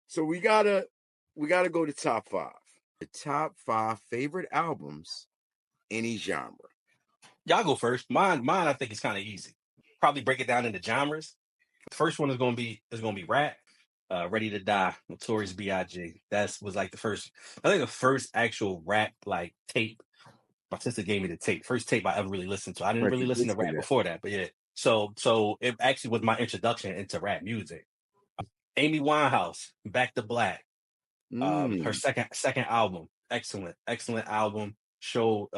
So we gotta go to top five. The top five favorite albums, any genre. Y'all go first. Mine. I think is kind of easy. Probably break it down into genres. The first one is gonna be rap. Ready to Die, Notorious B.I.G. That was like the first. I think the first actual rap like tape. My sister gave me the tape. First tape I ever really listened to. I didn't really listen to rap before that, but yeah. So it actually was my introduction into rap music. Amy Winehouse, Back to Black. Her second album, excellent album. Showed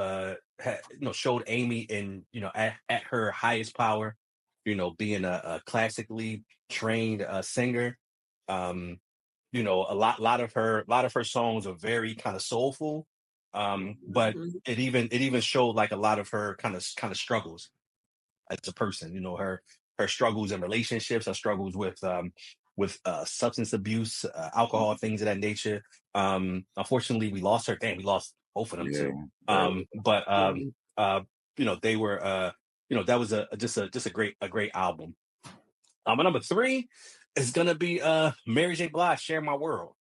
showed Amy in at her highest power. Being a classically trained singer. A lot of her songs are very kind of soulful. But it even showed like a lot of her kind of struggles as a person. Her struggles in relationships, her struggles with substance abuse, alcohol, things of that nature. Unfortunately, we lost her. Damn, we lost both of them too. But they were that was a great album. My number three is gonna be Mary J. Blige, Share My World.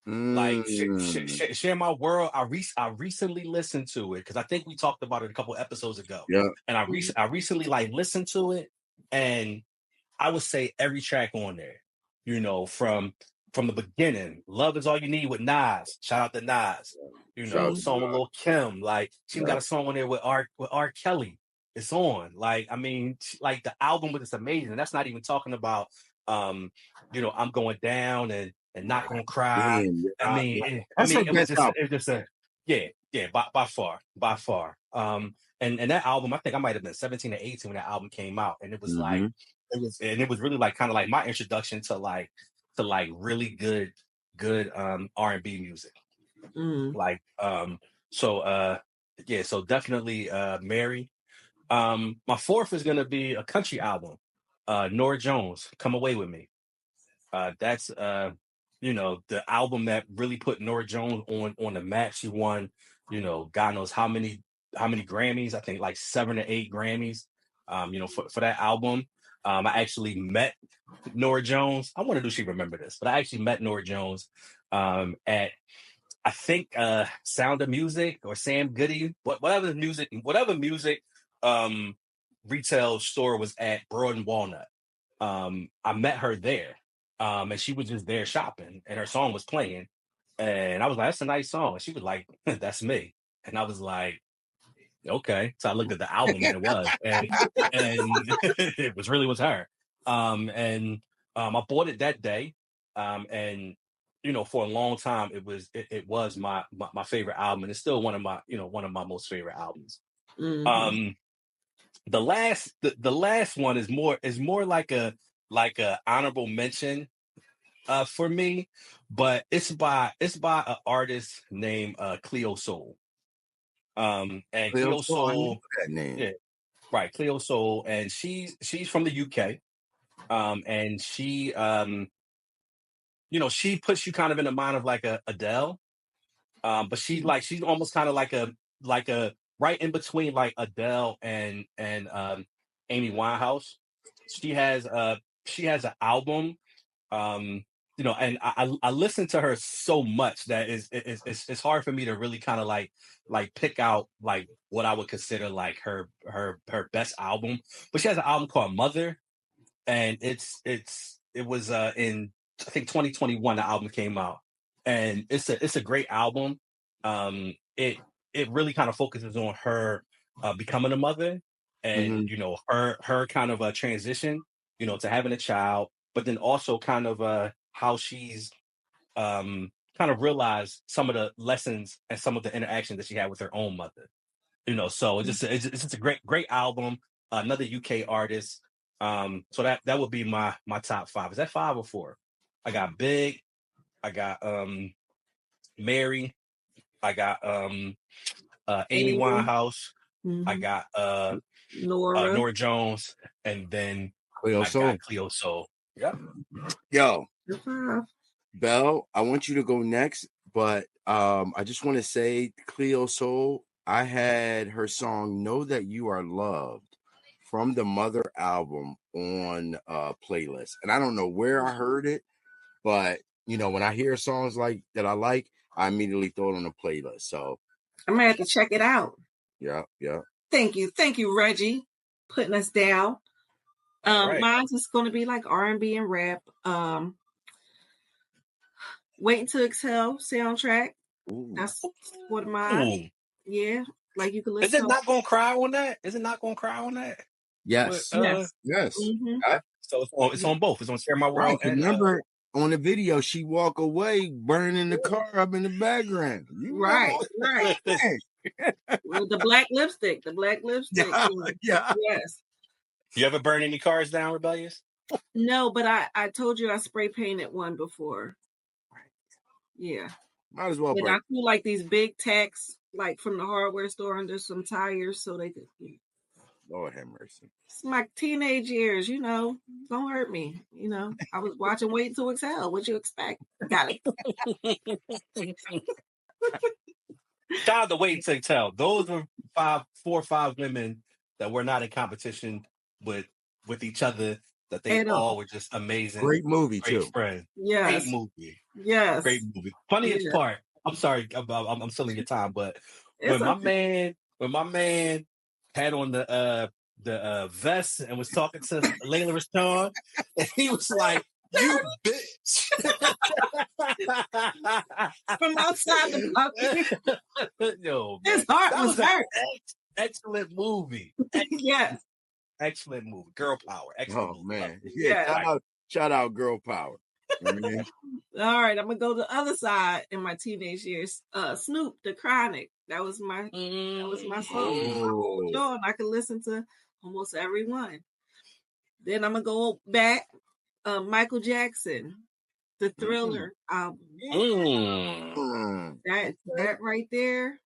Like Share My World. I recently listened to it because I think we talked about it a couple episodes ago. Yeah. And I recently like listened to it, and I would say every track on there, from the beginning, Love Is All You Need with Nas. Shout out to Nas. Song with Lil Kim. Like she got a song on there with R. Kelly. It's on. Like, I mean, like the album was just amazing. And that's not even talking about I'm going down and not gonna cry. It was just a by far. And that album, I think I might have been 17 or 18 when that album came out, and it was like it was really like kind of like my introduction to really good R&B music. So definitely Mary. My fourth is gonna be a country album, Norah Jones, Come Away With Me. That's the album that really put Norah Jones on the map. She won, God knows how many Grammys. I think like 7 or 8 Grammys. For that album. I actually met Norah Jones. I wonder if she remember this, but I actually met Norah Jones at I think Sound of Music or Sam Goody, whatever music retail store was at Broad and Walnut. I met her there. And she was just there shopping, and her song was playing, and I was like, "That's a nice song." And she was like, "That's me," and I was like, "Okay." So I looked at the album, and it was, and it was her. I bought it that day, and for a long time, it was my favorite album, and it's still one of my most favorite albums. The last one is more like a honorable mention for me, but it's by an artist named Cleo Soul. And Cleo Soul, that name. yeah, right, Cleo Soul, and she's from the UK. And she she puts you kind of in the mind of like a Adele. But she's almost kind of like a right in between like Adele and Amy Winehouse. She has an album, and I listen to her so much that it's hard for me to really kind of like pick out like what I would consider like her best album. But she has an album called Mother, and it was in I think 2021 the album came out, and it's a great album. It really kind of focuses on her becoming a mother, and her kind of a transition to having a child, but then also kind of how she's kind of realized some of the lessons and some of the interactions that she had with her own mother. So it's just a great album. Another UK artist. So that would be my top five. Is that 5 or 4? I got Big. I got Mary. I got Amy Winehouse. I got Norah Jones, and then Cleo Soul. got Cleo Soul. Yep. Yo, Belle, I want you to go next, but I just want to say Cleo Soul, I had her song Know That You Are Loved from the Mother album on playlist. And I don't know where I heard it, but when I hear songs like that I like, I immediately throw it on a playlist. So I'm gonna have to check it out. yeah. Thank you, Reggie, putting us down. Right. Mine's is going to be like R&B and rap. Waiting to Exhale soundtrack. Ooh. That's what mine. Yeah, like you can listen. Is it not gonna cry on that? Is it not gonna cry on that? Yes. Yes. Yes. Mm-hmm. So it's on both. It's on Share My Right. World and Remember on the video, she walk away burning the car up in the background. You right. Well, The black lipstick. Yeah. Yes. You ever burn any cars down, Rebellious? No, but I told you I spray painted one before. Yeah. Might as well And burn. I feel like these big tacks, like from the hardware store, under some tires, so they could. Lord have mercy. It's my teenage years, don't hurt me. I was watching Waiting to Exhale. What'd you expect? Got it. Shout out to Waiting to Exhale. Those were 4 or 5 women that were not in competition with each other. That they all were just amazing. Great movie too. Friend. Yes. Great movie. Yes. Great movie. Funniest part. I'm sorry, I'm stealing your time, but when my man had on the vest and was talking to Layla Rashawn, and he was like, "You bitch!" From outside the puppy. Yo, his heart was hurt. Excellent movie. Yes. Excellent movie. Girl power. Excellent movie. Man. Yeah. Shout out girl power. All right, I'm gonna go to the other side in my teenage years. Snoop, The Chronic. That was my song. John, I could listen to almost every one. Then I'm gonna go back. Michael Jackson, the Thriller album. That right there.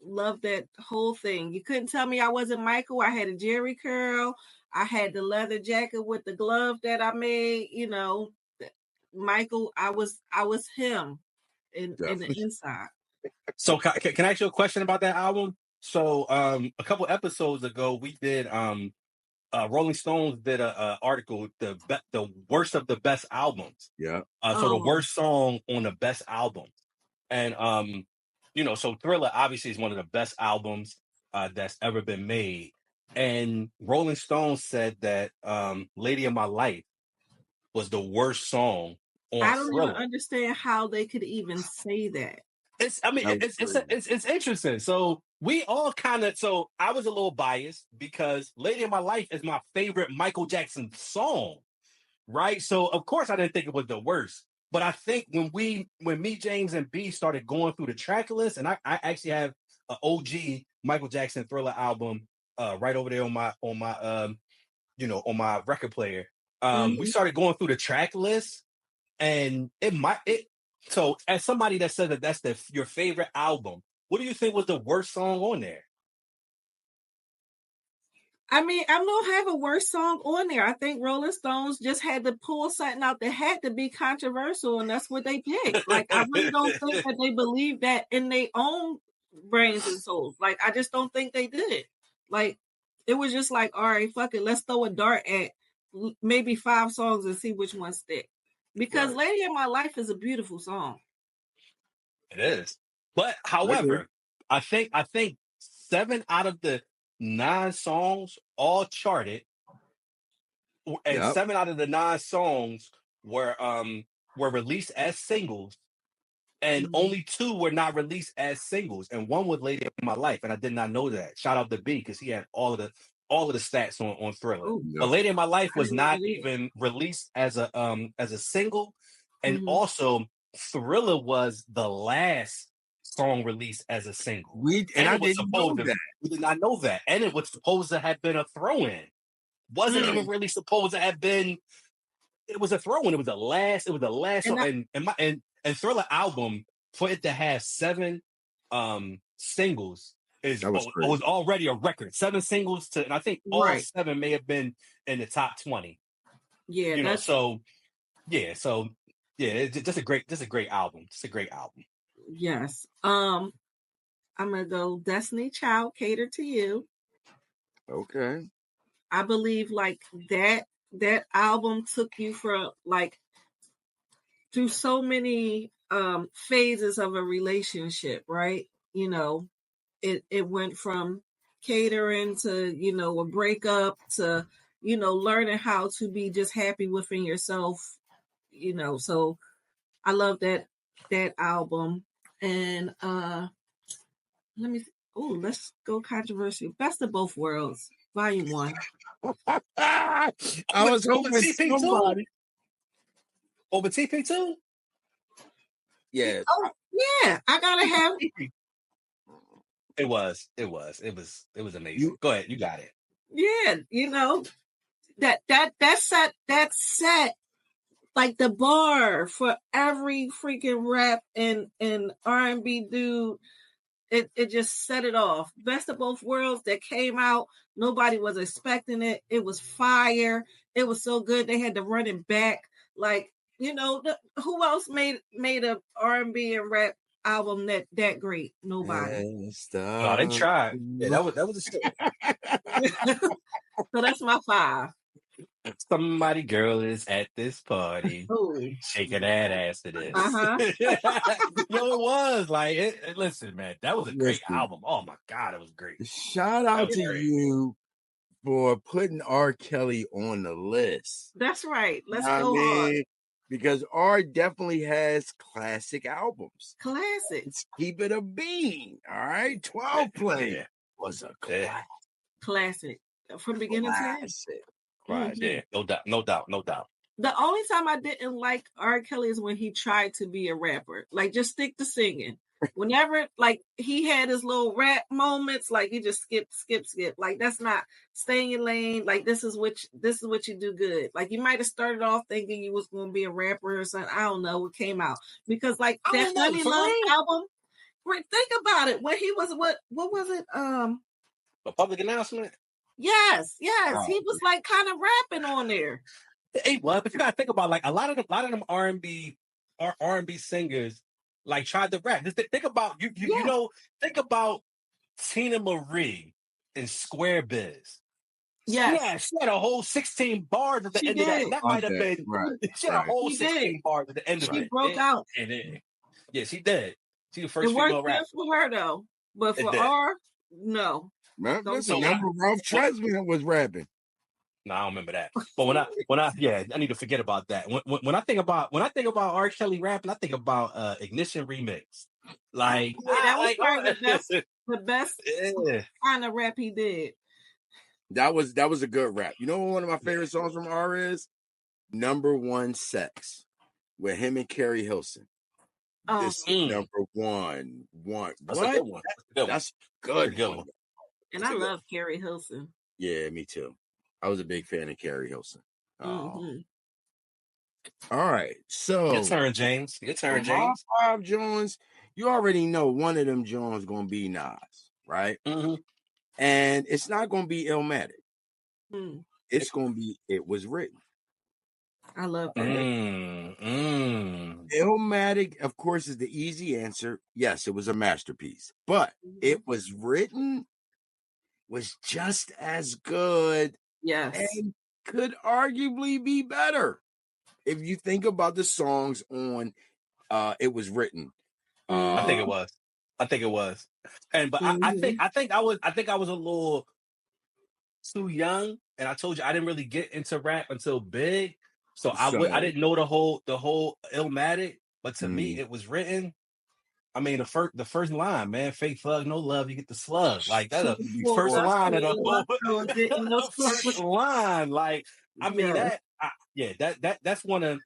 Love that whole thing. You couldn't tell me I wasn't Michael. I had a Jerry curl. I had the leather jacket with the glove that I made. Michael, I was him in the inside. So can I ask you a question about that album? So a couple episodes ago, we did Rolling Stones did a article, the worst of the best albums. Yeah. So the worst song on the best album, and so Thriller obviously is one of the best albums that's ever been made. And Rolling Stones said that "Lady of My Life" was the worst song on I don't Thriller. even understand how they could even say that. It's interesting. So we all so I was a little biased because "Lady of My Life" is my favorite Michael Jackson song, right? So of course I didn't think it was the worst. But I think when me, James, and B started going through the track list, and I actually have an OG Michael Jackson Thriller album right over there on my on my record player. We started going through the track list, and so as somebody that said that that's your favorite album, what do you think was the worst song on there? I mean, I don't have a worse song on there. I think Rolling Stones just had to pull something out that had to be controversial, and that's what they picked. Like, I really don't think that they believe that in their own brains and souls. Like, I just don't think they did. Like, it was just like, all right, fuck it, let's throw a dart at maybe 5 songs and see which one stick. Because Lady of My Life is a beautiful song. It is. But however, I think 7 out of the 9 songs all charted, and 7 out of the 9 songs were released as singles, and only 2 were not released as singles, and one was "Lady of My Life," and I did not know that. Shout out to B because he had all of the stats on Thriller. But "Lady of My Life" was not even released as a single, and also Thriller was the last song released as a single. We did not know that, and it was supposed to have been a throw-in. Wasn't even really supposed to have been. It was a throw-in. It was the last song, and Thriller album, for it to have 7 singles was already a record. 7 singles and I think all 7 may have been in the top 20. Yeah, it's just a great album. It's a great album. Yes. I'm gonna go Destiny Child, Cater to You. Okay. I believe like that album took you from like through so many phases of a relationship, right? You know, it went from catering to, you know, a breakup to, you know, learning how to be just happy within yourself, you know. So I love that album. And let's go controversial. Best of Both Worlds, Volume 1. I was hoping somebody. Over TP2? Yeah. Oh, yeah. I gotta have It was amazing. Go ahead, you got it. yeah, you know, that set like the bar for every freaking rap and R&B dude. It just set it off. Best of Both Worlds that came out. Nobody was expecting it. It was fire. It was so good. They had to run it back. Like, you know, who else made a R&B and rap album that great? Nobody. No, they tried. Yeah, that was a shit. So that's my 5. Somebody girl is at this party. Oh. Shaking that ass to this. Uh-huh. Yo, it was like, listen, man, that was a great album. Oh my God, it was great. Shout out to you for putting R. Kelly on the list. That's right. Let's go hard. Because R definitely has classic albums. Classic. Let's keep it a bean. All right. 12 Play was a classic. From beginning to end. Right, yeah. No doubt. The only time I didn't like R. Kelly is when he tried to be a rapper. Like, just stick to singing. Whenever, like, he had his little rap moments, like, he just skip. Like, that's not stay in your lane. Like, this is what you do good. Like, you might have started off thinking you was going to be a rapper or something. I don't know what came out. Because, like, that Honey Love album, think about it. When he was, what was it? A public announcement? Yes. Oh. He was, like, kind of rapping on there. Hey, well, but you gotta think about, like, a lot of them R&B singers, like, tried to rap. Just think about you know, think about Tina Marie in Square Biz. Yes. Yeah, she had a whole 16 bars at the end of that. And that might have been she had a whole 16 bars at the end of it. She broke out. Yeah, she did. She the first female rapper. It worked for her though, but for R, no. Listen, Ralph Tresvant was rapping. No, I don't remember that. But when I need to forget about that. When I think about R. Kelly rapping, I think about Ignition Remix. Like, that was probably the best kind of rap he did. That was a good rap. You know what one of my favorite songs from R is? Number One Sex with him and Carrie Hilson. This is number one. That's a good one. That's a good one. And I love Carrie Hilson. Yeah, me too. I was a big fan of Carrie Hilson. Mm-hmm. All right, so your turn, James. 5 Jones. You already know one of them Jones gonna be Nas, right? Mm-hmm. And it's not gonna be Illmatic. It's gonna be It Was Written. I love that. Illmatic, of course, is the easy answer. Yes, it was a masterpiece, but It Was Written was just as good. Yes. And could arguably be better if you think about the songs on It Was Written. I think it was. And but I think I was a little too young, and I told you I didn't really get into rap until Big. So I didn't know the whole Illmatic, but to me It Was Written. I mean, the first line, man, fake thug, no love, you get the slug. Like, that's the first line of the first line. Like, I mean, that's one of.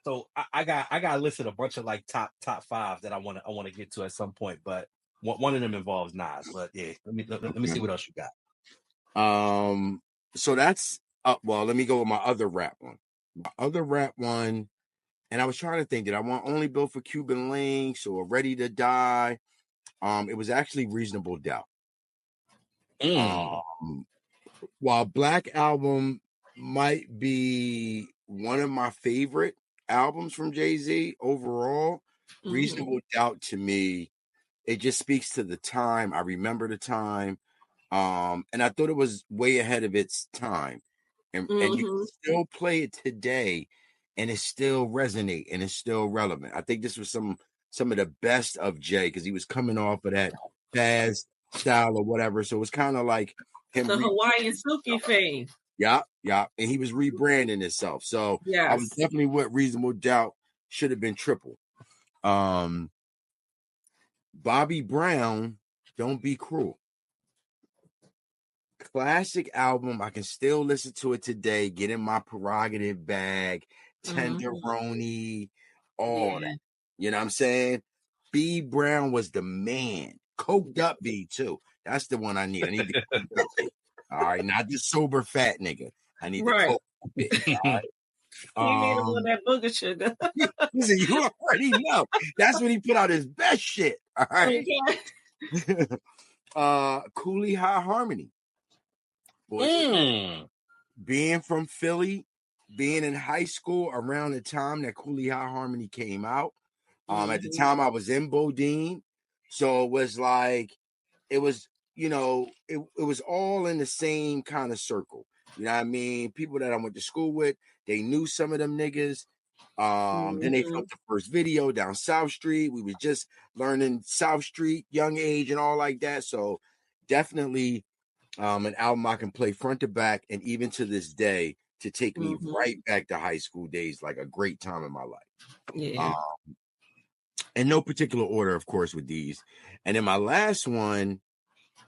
So I got listed a bunch of like top 5 that I want to get to at some point, but one of them involves Nas. But yeah, let me see what else you got. So that's well, let me go with my other rap one. My other rap one. And I was trying to think, did I want Only Built for Cuban Links or Ready to Die? It was actually Reasonable Doubt. While Black Album might be one of my favorite albums from Jay-Z overall, Reasonable Doubt to me, it just speaks to the time. I remember the time. And I thought it was way ahead of its time. And you can still play it today. and it still resonate and it's still relevant. I think this was some of the best of Jay because he was coming off of that fast style or whatever. So it was kind of like him. The Hawaiian Silky fame. Yeah. And he was rebranding himself. So I was definitely with Reasonable Doubt should have been triple. Bobby Brown, Don't Be Cruel. Classic album. I can still listen to it today. Get in my prerogative bag. Tenderoni, all that. You know what I'm saying? B Brown was the man. Coked up B too. That's the one I need. I need the coked up B. All right, not the sober fat nigga. I need the coked up B. All right. You need him with that booger sugar. Listen, you already know. That's when he put out his best shit. All right. Cooley High Harmony. Being from Philly, being in high school around the time that Cooley High Harmony came out. At the time I was in Bodine. So it was like, it was, you know, it was all in the same kind of circle. You know what I mean? People that I went to school with, they knew some of them niggas. Then they filmed the first video down South Street. We was just learning South Street, young age and all like that. So definitely an album I can play front to back and even to this day to take me right back to high school days, like a great time in my life. Yeah. In no particular order, of course, with these. And then my last one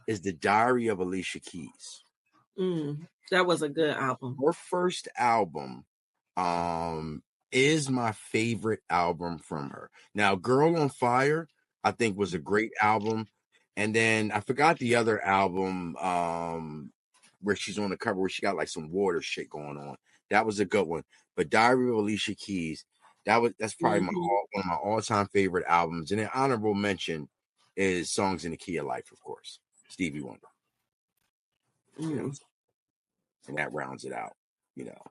is The Diary of Alicia Keys. That was a good album. Her first album is my favorite album from her. Now, Girl on Fire, I think was a great album. And then I forgot the other album where she's on the cover where she got like some water shit going on. That was a good one. But Diary of Alicia Keys, that's probably one of my all-time favorite albums. And an honorable mention is Songs in the Key of Life, of course. Stevie Wonder. You know, and that rounds it out, you know.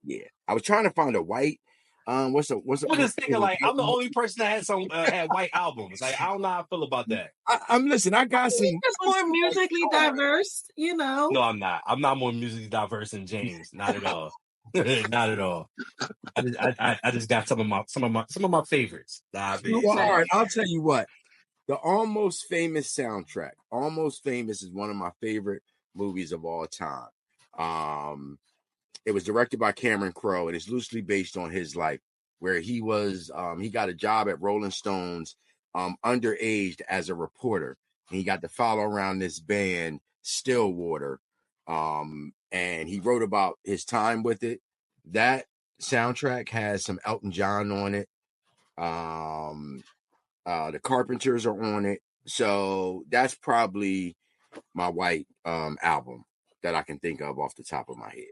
Yeah. I was trying to find a white. What's I'm just thinking, like, I'm the only person that had white albums. Like, I don't know how I feel about that. I'm listen. I got some. It's more musically diverse, you know. No, I'm not. I'm not more musically diverse than James. Not at all. Not at all. I just got some of my favorites. Well, all right. I'll tell you what. The Almost Famous soundtrack. Almost Famous is one of my favorite movies of all time. It was directed by Cameron Crowe, and it's loosely based on his life, where he was he got a job at Rolling Stones underaged as a reporter, and he got to follow around this band Stillwater, and he wrote about his time with it. That soundtrack has some Elton John on it. The Carpenters are on it, so that's probably my white album that I can think of off the top of my head.